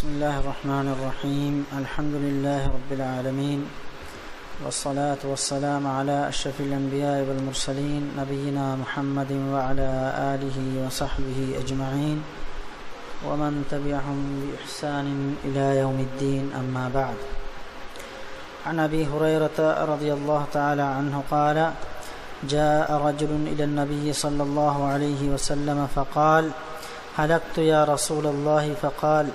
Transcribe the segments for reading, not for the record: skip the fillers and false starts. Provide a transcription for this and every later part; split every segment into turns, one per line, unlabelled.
بسم الله الرحمن الرحيم. الحمد لله رب العالمين، والصلاة والسلام على أشرف الأنبياء والمرسلين نبينا محمد وعلى آله وصحبه أجمعين ومن تبعهم بإحسان إلى يوم الدين. أما بعد، عن أبي هريرة رضي الله تعالى عنه قال: جاء رجل إلى النبي صلى الله عليه وسلم فقال: هلكت يا رسول الله. فقال: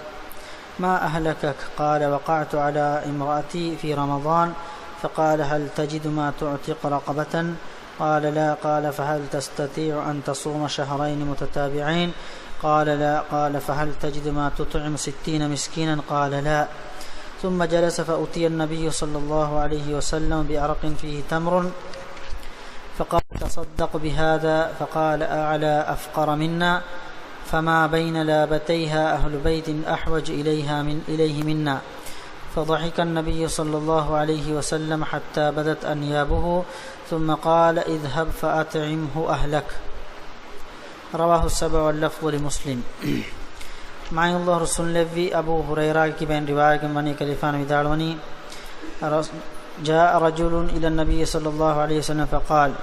ما أهلكك؟ قال: وقعت على امرأتي في رمضان. فقال: هل تجد ما تعتق رقبة؟ قال: لا. قال: فهل تستطيع أن تصوم شهرين متتابعين؟ قال: لا. قال: فهل تجد ما تطعم 60 مسكينا؟ قال: لا. ثم جلس فأتي النبي صلى الله عليه وسلم بعرق فيه تمر فقال: تصدق بهذا. فقال: أعلى أفقر منا، فما بين لابتيها أهل بيت أحوج إليه منا. فضحك النبي صلى الله عليه وسلم حتى بدت أنيابه، ثم قال: اذهب فأطعمه أهلك. رواه السبع واللفظ لمسلم. معي الله رسول لفي أبو هريرة کی بین روایت منی کلیفان ودالونی: جاء رجل إلى النبي صلى الله عليه وسلم فقال: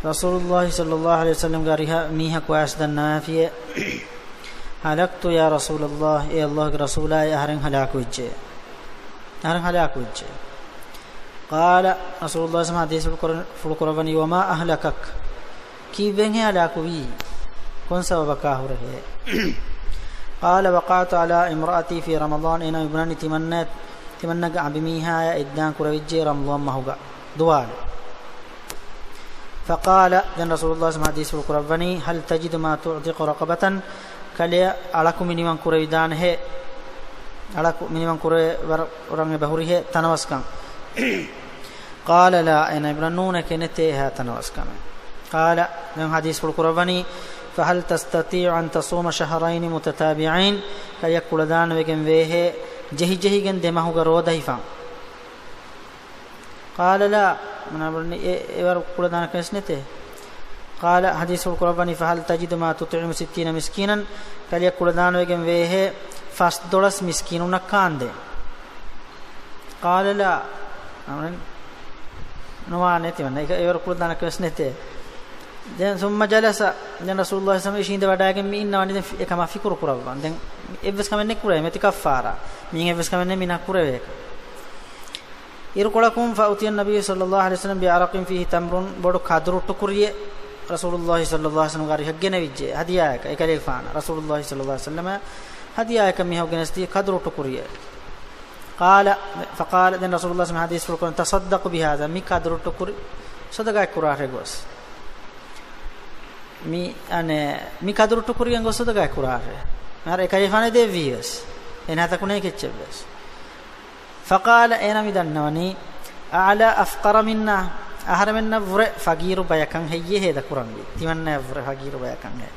رسول الله صلى الله عليه وسلم قال ميها كواس دنافية: هلكت يا رسول الله. اے اللہ کے رسول ہے ہرن ہلاک وجے. قال رسول الله صلى الله عليه وسلم فلقربني: وما أهلكك؟ کی بین ہلاک ہوئی، کون سا وبکا ہو رہے؟ قال: وقعت على امرأتي في رمضان. انا ابنني تمنى عبميها ادان كرويجي رمضان ما هو دوال. فقال ذن رسول الله صلى الله عليه وسلم القرباني: هل تجد ما تعتق رقبة؟ كلي علىكم من كرويدان ہے، علىكم من كروي ورنگ بهوري ہے تنوسكان. قال: لا. انا ابننون كنته تنوسكان. قال ذن حديث القرباني: فهل تستطيع أن تصوم شهرين متتابعين؟ كي يقول دان وكن ويه جهي جن دمه غرود هيفا. قال: لا. من أمرني يقول دان كنسنته. قال حديث القرباني: فهل تجد ما تطعم 60 مسكينا؟ كي يقول دان وكن ويه فاستدرس مسكينون كاند. قال: لا. نوانتي من يقول دان كنسنته. ثم جلس رسول الله صلى الله عليه وسلم وඩාගෙන මේ ඉන්නවනේ දැන් එකම ෆිකුරු කරවන්න දැන් එවස් කමන්නේ කුරේ මෙති කෆාරා මින් එවස් කමන්නේ මිනා කුරේ ඉරකොලකුම් فاوتي النبي صلى الله عليه وسلم بعرق فيه تمر බොඩ කදරුට්ටු කුරියේ رسول الله صلى الله عليه وسلم ගාරි හග්ගෙන විජ්ජේ හදියායක එකලේ ෆාන رسول الله صلى الله عليه وسلم හදියායක මිහුගෙනස්ති කදරුට්ටු කුරියේ. قال فقال ذن رسول الله صلى الله عليه وسلم حديث فلكون تصدق بهذا مي කදරුට්ටු කුරි සදගා කුරාරේ ගොස් mi kadrutu kuriyan gosoda ga kurare mara ekay khane devius enata kunay ketchebes. فقال انا midannawani a'la afqara minna ahramanna vure fagiru bayakan heye heda kurangi timanna vure fagiru bayakan he.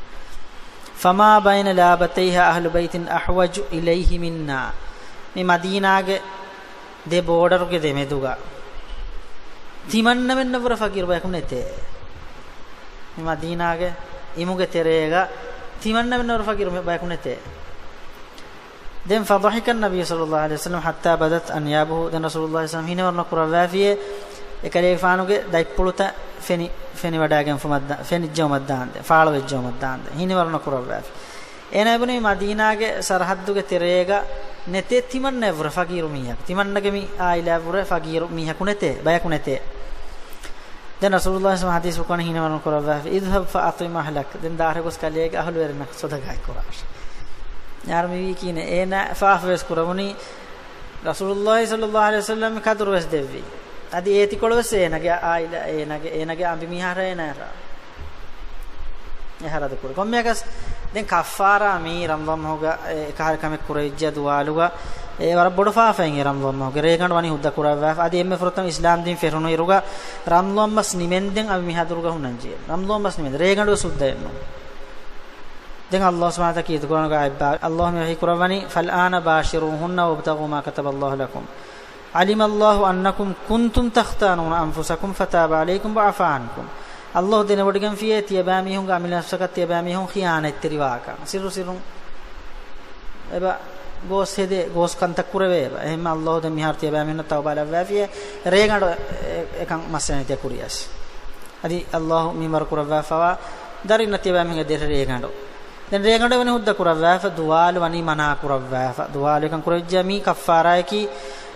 فما بين لابتيها اهل بيت احوج اليه minna mi madina ge de border ge de meduga timanna menna vure fagiru bayakan nete مدينة إموجة تريجا تمنى من الفقير بيكونته. دم فضحك النبي صلى الله عليه وسلم حتى بدت أنيابه. دم رسول الله صلى الله عليه وسلم هنا ورنا كرافة فيه إكلي فانوجة دايبولتا فني وداعم فني الجوم الدان فعلوا الجوم الدان هنا ورنا كرافة. أنا ابني مدينة سرحدوجة تريجا نتة تمنى فر فقير ميها تمنى كمي آيلا فر فقير ميها كونته بيكونته. دن رسول الله صلى الله عليه وسلم هنا ورنا كرافة اذهب فأطعم أهلك. دن داره بس كليك أهل ورنا صدقاء كراش यार में भी की ने एना फाफ वेस कुरमुनी रसूलुल्लाह सल्लल्लाहु अलैहि वसल्लम कदर वेस देवी अदि एति कोळवेस एनगे आइला एनगे अंबि मिहार एनारा एहरा दे कुर कोम्मेगस देन कफारा मी रमजान होगा कार कमे कुरैज्जा दुआलुगा ए वर बड़ फाफें रमजान होगा रेगंड वानी हुद्दा कुरावा अदि एमे फरतम इस्लाम दिन फेरनो इरुगा रमजान मस निमेंदेन अबि मिहादुरगा हुनंजे रमजान मस निमेंद रेगंड सुद्दा एनो دين الله سبحانه وتعالى يذكرون عباد الله يحيي قرباني فالآن باشروهن وابتغوا ما كتب الله لكم علم الله أنكم كنتم تختانون أنفسكم فتاب عليكم وعفى عنكم. الله دين ودكم فيه تياباميهم عمل نفسك تياباميهم خيانة تريواكا سيرو ابا gos hede gos kantak kurave ehma Allah de mihar tiya ba men tawba la wafiya regando ekan masane te kuriyas adi Allah mimar kurava fawa darin tiya ba men de regando den regando wen hudda kurava fa duwal wani mana kurava fa duwal ekan kurajja mi kaffara ki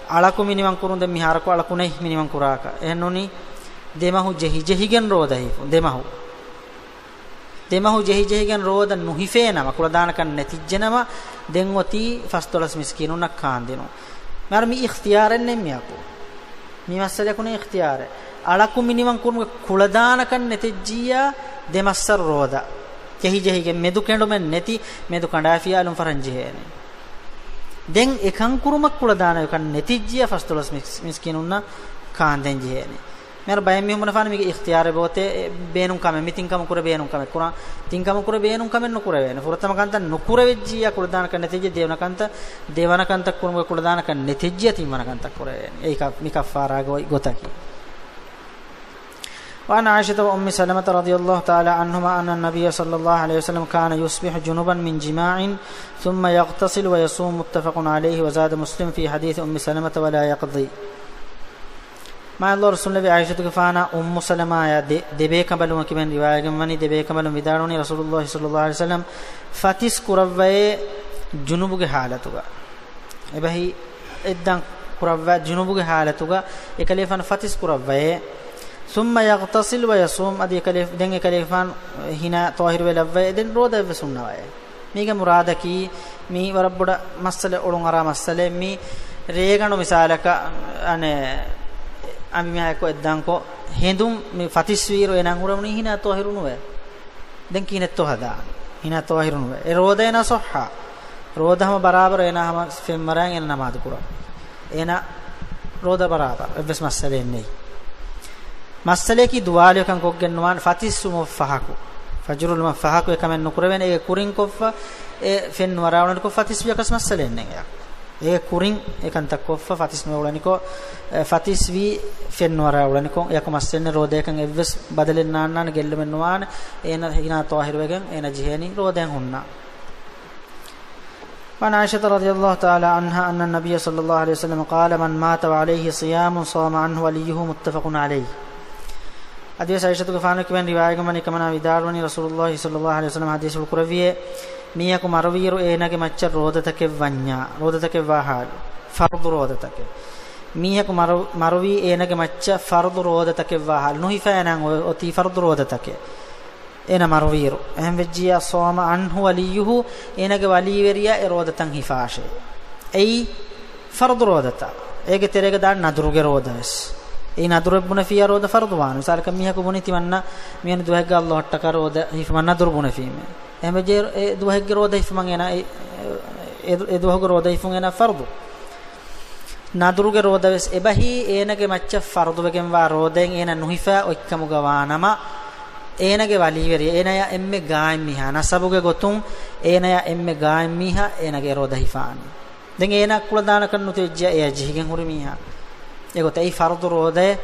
alaku miniman kurunde mihar ko alaku nei miniman kuraka enoni demahu jehigen rodai demahu jehigen roda nuhifena makula dana kan netijjenama den wati fastolas miskinuna kandinu mar mi ikhtiyaren nemmiyako mi masala kune ikhtiyare alaku miniman kurmu kuladana kan netijjiya demassar roda jehigen medu kendo men neti medu kandafiya alum faranjihene den ekan kurumak kuladana kan netijjiya fastolas miskinuna kanden jihene mer bayam mi humna fana mi ikhtiyare bote beenun kame mitin kam kure beenun kame kura tin kam kure beenun kame no kure wen furtama kanta no kure vejjiya kuladana kan netejje devana kanta kurmu kuladana kan netejje timana kanta kure wen eika mi kaffara gotaki وعن عائشة وأم سلمة رضي الله تعالى عنهما أن النبي صلى الله عليه وسلم كان يصبح جنبا من جماع ثم يغتسل ويصوم متفق عليه وزاد مسلم في حديث أم سلمة ولا يقضي ما الله رسول الله عائشة كفانا أم سلمة يا دبي كمالهم كمن رواية كمني دبي كمالهم بداروني رسول الله صلى الله عليه وسلم فاتيس كربّي جنوب حالتوغا إبهي إدّان كربّي جنوب حالتوغا إكليفان فاتيس كربّي ثم يغتسل ويصوم أدي كليف دين كليفان هنا طاهر ولبّي دين رودا بسنة واي ميغا مرادكي مي وربّدا مسألة أولون غرا مسألة مي ريغانو مثالك أنا ami me ko eddan ko hendum me fatiswiro enan uramuni hina tohirunu we den kinet to hada hina tohirunu we e roda ena sohha rodahama barabar ena hama femmaran ena namaz kura ena roda barabar ebes masale nei masale ki duwale kan goggenwan fatisum fahaku fajrul mafahaku ekamen nukurwen e kurin koffa e fen warawlan ko fatisbiya kas masale nei e kurin ekan takoffa fatis nowlaniko fatis vi fenwara ulaniko yakumassenne rodekan evves badalen nannan gellemen nuwan ena hina tahir wegen ena jiheni roden hunna وعن عائشة رضي الله تعالى عنها أن النبي صلى الله عليه وسلم قال من مات وعليه صيام صام عنه وليه متفق عليه حديث عائشة كفانو كبن رواية من كمنا وداروني رسول الله صلى الله عليه وسلم حديث القرآن مياكو مرويرو ايناگه مච්ච රෝදතකේ වඤ්ඤා රෝදතකේ වහල් ෆර්දු රෝදතකේ මීහකු මරවි එනගේ මච්ච ෆර්දු රෝදතකේ වහල් නොහිෆෑනන් ඔති ෆර්දු රෝදතකේ එන මරවීරු එහෙන් වෙජ්ජියා සෝම අන්හු වලියුහු එනගේ වලීවරියා ඒ රෝදතන් හිෆාෂේ එයි ෆර්දු රෝදත ඒගේ තෙරේක දාන්න නදුරුගේ රෝදස් ඒ නදුරු බුන ෆියා රෝද ෆර්දු වාන සල්ක මීහකු බුනි තිවන්න මියන දුහග්ග අල්ලාහ් ටක රෝද හිෆමන් නදුරු බුන ෆීමේ එහෙම ජේ ඒ දුහග්ග රෝද හිෆමන් එන ඒ දුහග්ග රෝද හිෆුන් එන ෆර්දු නදුරුගේ රෝදවස් එබහි ඒනගේ මච්ච ෆර්දු වගෙන් වා රෝදෙන් එන නුහිෆා ඔක්කම ගවානම ඒනගේ වලීවරිය ඒනය එම්මෙ ගායිම් මිහා නසබුගේ ගොතුන් ඒනය එම්මෙ ගායිම් මිහා ඒනගේ රෝද හිෆාන දැන් ඒන කුල දාන කන්නු තෙජ්ජ ඒ ජිහිගෙන් හුරි මිහා ඒගොත ඒ ෆර්දු රෝදේ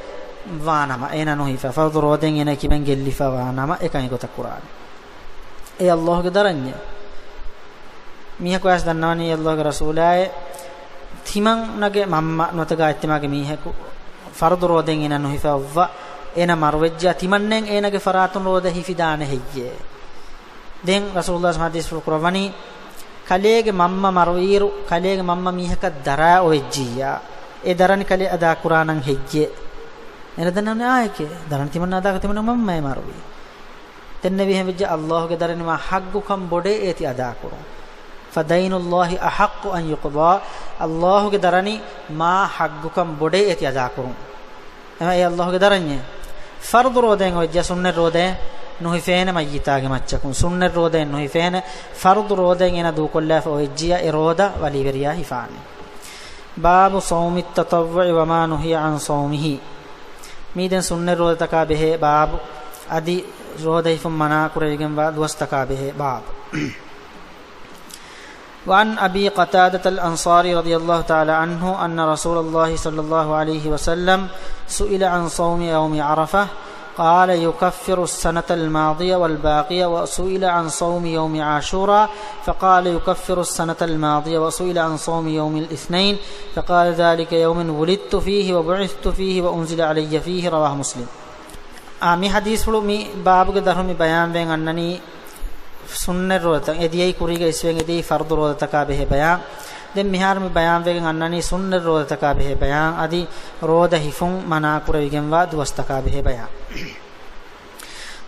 වානම ඒන නුහිෆා ෆර්දු රෝදෙන් එන කිමෙන් ගෙල්ලිෆා වානම එකයි ගොත කුරාන ඒ අල්ලාහගේ දරන්නේ මිහා කොයස් දන්නවනි අල්ලාහගේ රසූලාය තිමන් නගේ මම්මා නොතගා ඇත්තමාගේ මිහකු ෆර්දු රෝදෙන් එන නුහිෆාව එන මරවෙජ්ජා තිමන්නෙන් එනගේ ෆරාතුන් රෝද හිෆිදාන හෙయ్యේ දැන් රසූලුල්ලාහ් හදීස් කුරානි කලේගේ මම්මා මරවීරු කලේගේ මම්මා මිහක දරා ඔෙජ්ජියා ඒ දරනි කලේ අදා කුරානන් හෙయ్యේ එන දන්නන්නේ ආයකේ දරන තිමන් අදා තිමන් මම්මයි මරවී තෙන්න විහෙවෙජ්ජ අල්ලාහගේ දරනවා හග්ගුකම් බොඩේ ඒති අදා කුරා ෆදයිනුල්ලාහි අහක්කු අන් යුක්දා අල්ලාහගේ දරනි මා හග්ගුකම් බොඩේ ඒති අදා කුරුම් එම ඒ අල්ලාහගේ දරන්නේ ෆර්දු රෝදෙන් ඔජ්ජ සුන්න රෝදේ නොහිෆේන මයිතාගේ මච්චකුන් සුන්න රෝදෙන් නොහිෆේන ෆර්දු රෝදෙන් එන දු කොල්ලා ඔජ්ජිය ඒ රෝදා වලිවරියා හිෆානි බාබු සෞමි තතව්වි වමා නුහිය අන් සෞමිහි මීදෙන් සුන්න රෝදතකා බෙහෙ බාබු අදි රෝදයිෆුම් මනා කුරේගෙන් වා දුවස්තකා බෙහෙ බාබු وعن أبي قتادة الأنصاري رضي الله تعالى عنه أن رسول الله صلى الله عليه وسلم سئل عن صوم يوم عرفة قال يكفر السنة الماضية والباقية وسئل عن صوم يوم عاشوراء فقال يكفر السنة الماضية وسئل عن صوم يوم الاثنين فقال ذلك يوم ولدت فيه وبعثت فيه وأنزل علي فيه رواه مسلم. آمي حديث فلو مي باب کے درہم بیان وین اننی سنن روتا ادیئی کوریگا اسوین ادیئی فرض روتا کا به بیان den mihar mi bayan wegen annani sunna roda ka behe bayan adi roda hifun mana kurawigen wa duwasta ka behe bayan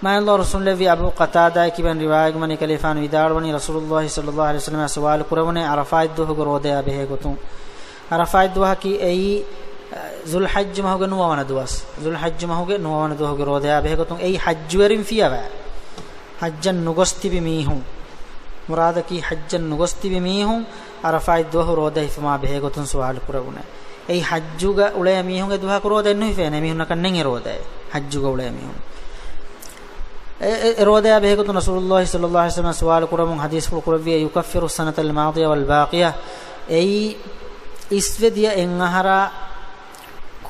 ma Allah rasulullah vi abu qatada kiban riwayat mani kalifan widalwani rasulullah sallallahu alaihi wasallam sawal kurawne arafat duh roda behe gotun arafat duh ki ei zulhajj mahuge nuwana duwas zulhajj mahuge nuwana duh roda behe gotun ei hajjuerin fiyawa hajjan nugosti bi mihun murada ki hajjan nugosti bi mihun arafai duha roda ifma behe gotun sual kuraguna ei hajjuga ule mihunge duha kuroda ennu ifene mihunna kannen roda hajjuga ule mihun roda behe gotun rasulullah sallallahu alaihi wasallam sual kuramun hadis kurawi yukaffiru sanata al madiya wal baqiya ei isvediya engahara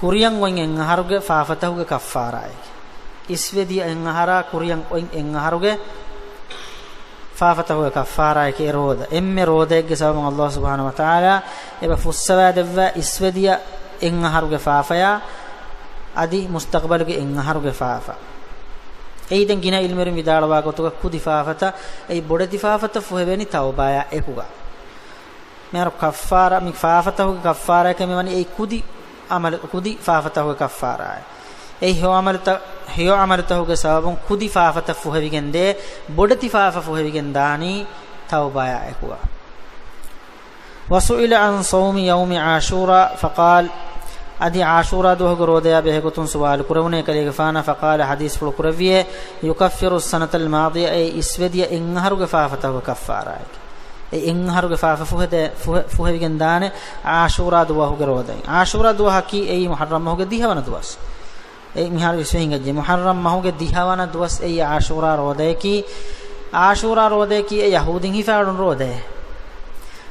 kuriyan wen engaharuge faafatahuge kaffara isvediya engahara kuriyan wen engaharuge faafatahu kaffara ke roda emme roda ge sabam Allah subhanahu wa taala eba fussava devva isvediya engaharuge faafaya adi mustaqbaluge engaharuge faafa eiden gina ilmerin vidalwa gotuga kudi faafata ei bodati faafata fuheveni tawbaya ekuga mer kaffara mi faafatahu kaffara ke mewani ei kudi amal kudi faafatahu kaffara ei hiyo amaltahuge sababun kudi faafata fuhevigende bodati faafa fuhevigen dani tawbaya ekuwa wasuila an sawmi yawmi ashura faqal adi ashura dohgo rodaya behegotun suwal kurawne kalege fana faqala hadis ful kurawiye yukaffiru as-sanata al-madiya ay iswediya enharuge faafatahu kaffara ay enharuge faafa fuhevigen dane ashura dohgo rodaya ashura doha ki ay muharram hoge dihawana duwas ei mihar viswehinga je muharram mahuge dihawana duwas ei ashura rodaya ki ei yahudin hifaadun rodaya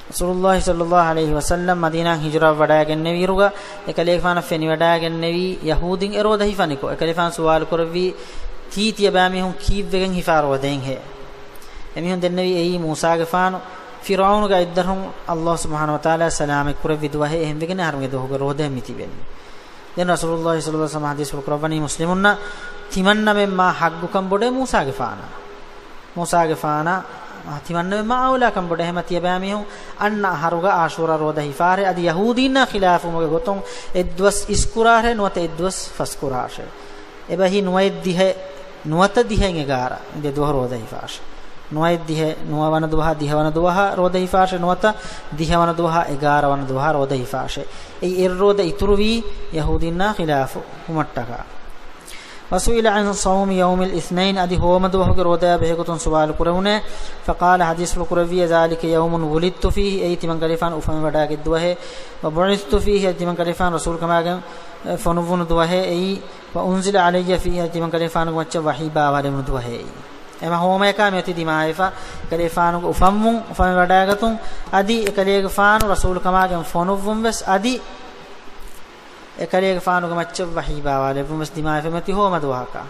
rasulullah sallallahu alaihi wasallam madina hijra wada gennevi ruga ekalefana feni wada gennevi yahudin eroda hifaniko ekalefan suwal korvi titiya bami hum kivegen hifaro den he emihun dennevi ei musa ge fanu firaun ga iddarhum Allah subhanahu wa taala salam korvi duwahe ehmegen harunge dohge rodaya mitiben den rasulullah sallallahu alaihi wasallam hadis qur'ani muslimunna timanna memma haggukam bode musa ge faana timanna memma awla kam bode hematiya bamihun anna haruga ashura roda hifare adi yahudinna khilafu moge goton edwas iskurare nuwata edwas faskurashe ebahi nuweddihe nuwata dihen egara inde duha roda hifashe nuweddihe nuwana duha dihawana duha roda hifashe nuwata dihawana duha egara wana duha roda hifashe ei erroda ituruvi yahudinna khilafu humattaka wasuila an sawm yawm al-ithnain adi homadu hoge roda behegotun suwal kurune faqala hadis kurawi zalika yawmun wulidtu fihi ei timan kalifan ufam wada gedduhe wa bu'ithtu fihi timan kalifan rasul kamagen fonuvun duhe ei wa unzila alayya fihi timan kalifan waccha wahi ba wale duhe ema homa eka meti dimaifa kalifanu ufammun ufam wada gatun adi ekalege fanu rasul kamagen fonuvun ves adi ekalege fanu gamaccha wahi ba wale bus dimaifa meti homa duhaka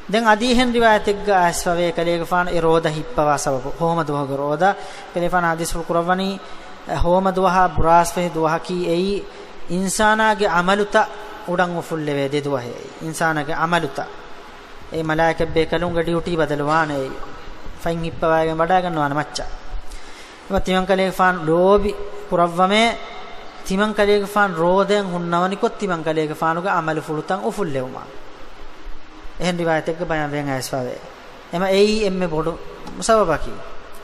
den adi hen riwayat egga asfave ekalege fanu eroda hippawa sababu homa duhaga roda kalifan hadis kurawani homa duha burasfe duha ki ei insana ge amaluta udan ufulle ve de duha insana ge amaluta ei malaika be kalunga duty badalwane fain hippawa ge wada ganwana macca timan kalege fan lobi kurawame timan kalege fan roden hunnawani kot timan kalege fanuga amal fulutan ufullewma ehen riwayat ek bayan ven asfawe ema ei emme bodu musababaki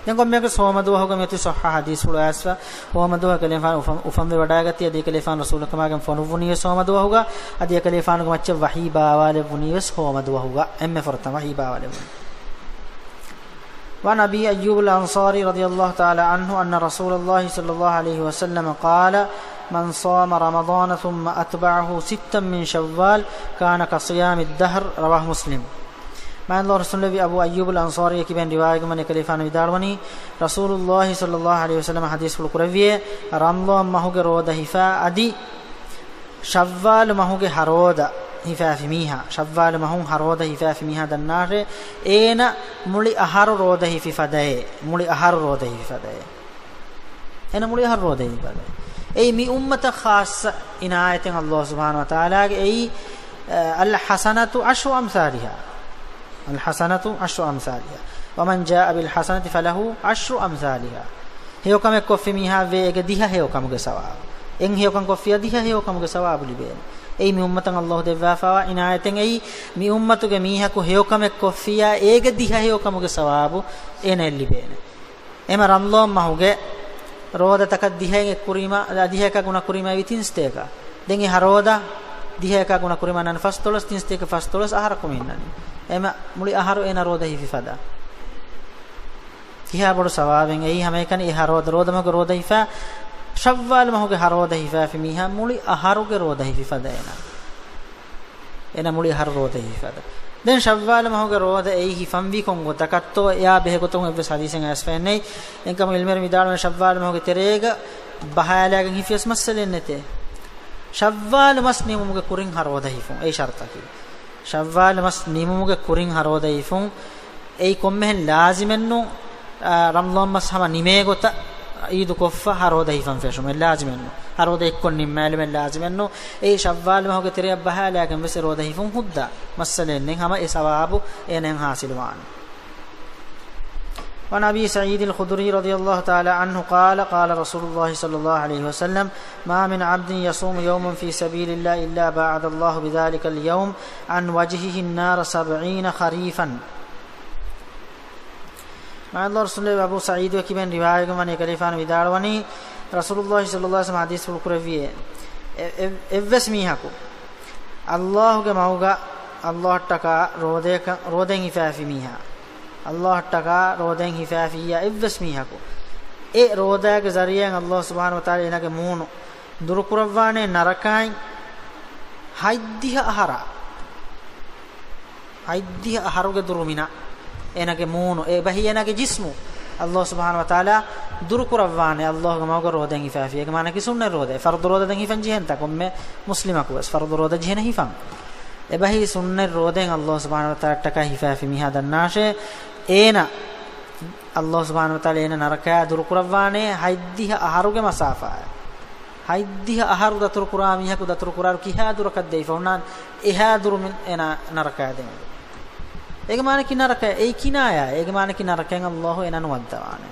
den kom meke somadu hoga meti sahha hadis ul asfa somadu kalege fan ufam ve wada gati adi kalege fan rasul kamagen fonuvuni somadu hoga adi kalege fanuga macce wahi ba wale vuni wes somadu hoga emme forta wahi ba wale وعن أبي أيوب الأنصاري رضي الله تعالى عنه أن رسول الله صلى الله عليه وسلم قال من صام رمضان ثم أتبعه 6 من شوال كان كصيام الدهر رواه مسلم. ما الله رسول الله أبو أيوب الأنصاري كبين رواية من كليفان بداروني رسول الله صلى الله عليه وسلم حديث القرآن رمضان ما هو روده فا أدي شوال ما هو هرودا hifafi miha shawwal mahun haroda hifafi miha dannare ena muli aharu roda hifadae muli aharu roda hifadae ena muli aharu roda hifadae ei mi ummata khassa inayaten Allah subhanahu wa ta'ala ge ei al hasanatu ashru amsalha al hasanatu ashru amsalha wa man jaa bil hasanati falahu ashru amsalha heyokam ekkofi miha vege diha heyokam ge sawab en heyokam kofiya diha heyokam ge sawab liben ei mi ummatan Allah devwa fawa inayaten ei mi ummatuge miha ko heyokam ekkofiya ege diha heyokam ge sawab enel liben ema ramlom mahuge roda takat dihenge kurima diheka guna kurima vitinsteka dengi haroda diheka guna kurima nan fastolos tinsteka fastolos ahara kuminnani ema muli aharu ena roda hifi fada kiha bodu sawaben ei hamekani e haroda roda moge roda hifa shawwal moge haroda hifa fi miha muli aharu ge roda hifi fada ena muli aharu roda hifi fada den shawwal moge roda ei hifam vi kongo takatto ya behe goton evs hadisen asfennei enkam ilmer midalmen shawwal moge terega bahalagen hifes masalennete shawwal mas nimuge kurin haroda hifun ei sharta ki shawwal mas nimuge kurin haroda hifun ei kommehen lazimennu ramlan mas hama nime gota idu koffa haroda hifan feshum lazimennu haroda ekkon nimmalmen lazimennu ei shawwal moge tere bahalagen wes roda hifun hudda masalennen hama e sawabu enen hasilwan وعن أبي سعيد الخدري رضي الله تعالى عنه قال قال رسول الله صلى الله عليه وسلم ما من عبد يصوم يوما في سبيل الله إلا باعد الله بذلك اليوم عن وجهه النار 70 خريفا مع الله رسول الله أبو سعيد وكبن رواية من يكلفان بداروني رسول الله صلى الله عليه وسلم حديث القرآن evesmihako Allahge mauga Allah taka roden hifafi miha Allah taka roden hifafiya evesmihako e rodage zariyan Allah subhanahu wa taala enage muunu durukuravane narakain haiddiha aharuge durumina enage muunu e bahi enage jismu Allah subhanahu wa taala durukuravane Allah mauga roden hifafiya ke mana ki sunne rode fardu roda den hifan jihen takomme muslima ko fardu roda jihen hifan e bahi sunne roden Allah subhanahu wa taala taka hifafi miha dannashe ena Allah subhanahu wa taala ena naraka durukuravane haiddiha aharuge masafa haiddiha aharu datur qur'an miha ko datur qur'an kiha durakat deifaunan eha durumin ena naraka den ege mane ki naraka ei kinaya ege mane ki narakaen Allah ena nuwaddawane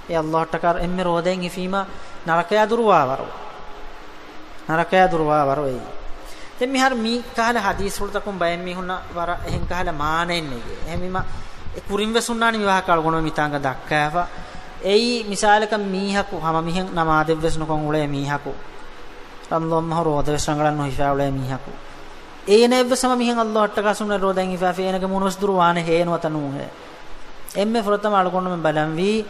e Allah takar emme roden hifima naraka durwa waru ei tem mihar mi kahala hadis wal takum bayen mi hunna wara ehen kahala maanen nege ehmima kurim wesunnani mi wahakal gono mitanga dakkafa ei misalaka mihaku hama mihen namadev wesnu kon ule mihaku ramlom horo deves rangalan no hifa ule mihaku ene evsama mihen Allah taka sunna roden hifa fe enage munus durwane henu atanu he emme frotam algonno men balamvi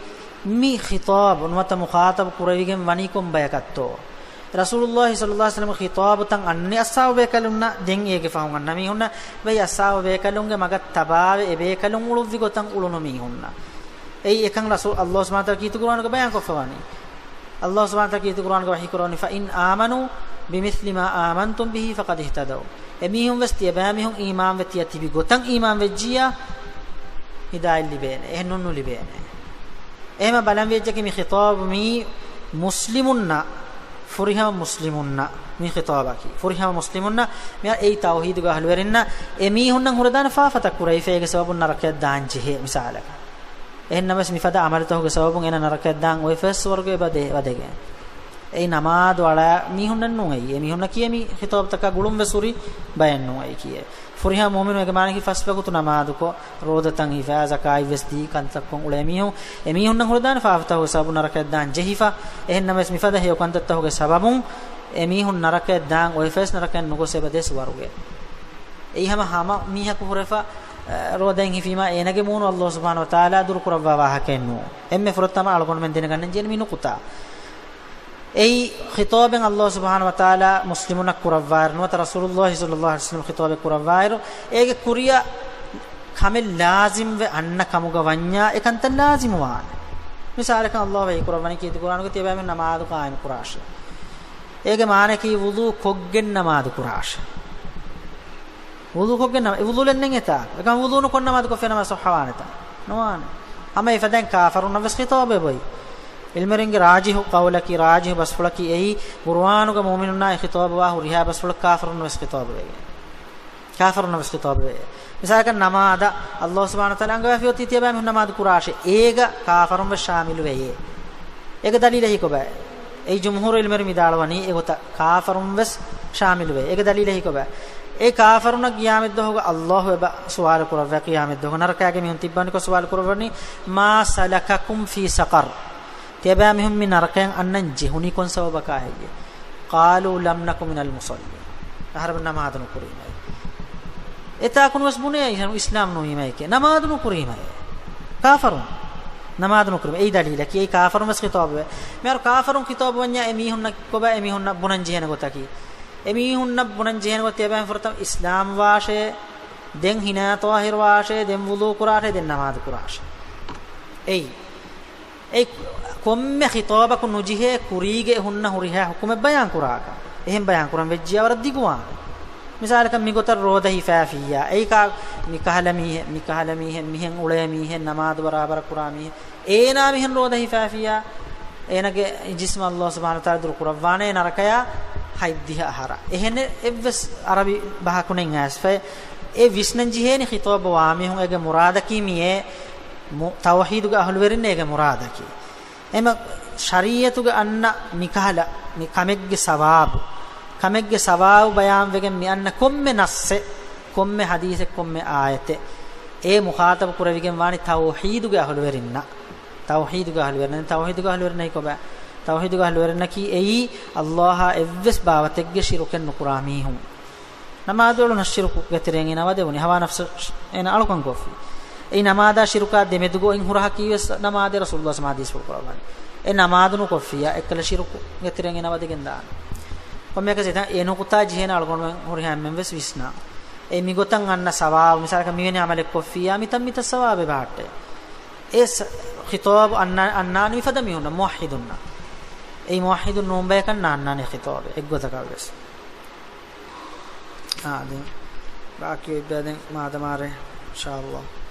mi khitab unwata mukhatab quraygen wanikom bayakatto Rasulullah sallallahu alaihi wasallam khitab tan anni ashabe kalunna den ege fahun anna mi hunna bei ashabe kalunge magat tabawe ebe kalun uluvvi gotan uluno mi hunna ei ekan Rasul Allah subhanahu wa ta'ala kitu Qur'an ko bayan ko fawani Allah subhanahu wa ta'ala kitu Qur'an ko wahi qur'ani fa in amanu bimithli ma amantum bihi faqad ihtadaw emihum wasti abamihum iman wati atibi gotan iman wejjiya hidayat libene ehnunnu libene ehma balam wejjake mi khitab mi muslimunna furihama muslimunna mi khitabaki furihama muslimunna me ei tawhid ga halwerinna emi hunnan huradan faafata kurayfege sababun narakat danjehe misalaka ehnamas mifada amalto ga sababun ena narakat dan oi fes warge badege ei namad wala mi hunnan nu ei mi hunna kiye mi khitab taka gulum vesuri bayan nu ei kiye furiha mu'minu ege mane ki fasbagutu namad ko rodatan hifaza kai vesti kantakon ule mi hu emi hunnan huradan faafata ho sababun narakat dan jehifa ehnamas mifada he kantatta ho ga sababun emi hun narakat dan oi fes narakan nugo se bades waruge ei hama miha ko horefa roden hifima enage munu Allah subhanahu wa taala dur kurawwa wa hakennu emme furotama algon men dena gannen jen mi nukuta ei khitaben Allah subhanahu wa taala muslimuna kurawwar no ta Rasulullah sallallahu alaihi wasallam khitabe kurawwar ege kuriya kamel lazim ve anna kamuga wanya ekanta lazim wan misalaka Allah ve kurawani ki Qur'an ko tiba men namaz qaim qurash ege mane ki wudu koggen namaz qurash wudu ko genna wudu len nengeta ekam wudu no konna mad ko fena ma sahawanata noan ama ifadan kafarun nafs khitabe boy ilmeringe rajih qawlaki rajih basfulaki ei qur'anu ga mu'minuna khitab wa riha basful kafirun nafs khitab we kafirun nafs khitab we misalkan namada allah subhanahu wa ta'ala anga fi oti tiba mi namad qur'ashe ega kafirun wa shamil we ega dalil hi ko ba ei jumhur ilmer mi dalwani egota kafirun was shamil we ega dalil hi ko ba e kafiruna qiyamet doga allah wa suwal kurwa qiyamet doga narakage mi hun tibban ko suwal kurwani ma salakakum fi saqar tiba mi hum min narqan annan jihuni kon sababa ka hai qalu lam nakum min al musallin harab namadun kurima eta kun wasbune islam no himay ke namadun kurima kafirun namadun kurima ei dalila ki ei kafirun mas khitab hai mer kafirun khitab wanya emi hunna ko ba emi hunna bunan jihena gotaki emi hunna bunan jehen go tiba furtam islam washe den hina tahir washe den wudu qurashe den namaz qurashe ei komme khitaba ku nujihe kurige hunna huriha hukume bayan quraka ehem bayan quran vejja war digwa misal kam migotar roda hifafiya ei ka nikahalami mihen ulemi hen namaz barabar qurami ena mihen roda hifafiya enage jism allah subhanahu wa taala dur qur'ane narakaya haiddiha hara ehne evs arabi bahakunen asfa e visnan jiheni khitab wami hun ege murada ki miye tawhid ga ahlul werinne ege murada ki ema shariyatu ga anna nikahala ni kamegge sawab bayan wegen mi anna komme nasse komme hadise komme ayate e mukhatab kuravigen wani tawhid ga ahlul werinna tawhid ga ahlul werinna ko ba tawhid ga ahlul werinna ki ei allah evs bawategge shiruken nuqrami hum namadulu nashirku getereng ina wadewni hawa nafs ena alukan kofi ei namada shiruka demedugo in huraha kiwes namade rasulullah samadis qur'an e namadunu kofiya ekala shiruku getereng ina wadegen dan komeka seta eno kuta jihena algon horihan memves visna e migotan anna sawab misalka miweni amale kofiya mitam sawabe baate es khitab anna ni fadami hunna muwahhidunna ei muwahhidun nombe kan nanna ne khitab ekgota kawes de baaki ibaden maadamare inshallah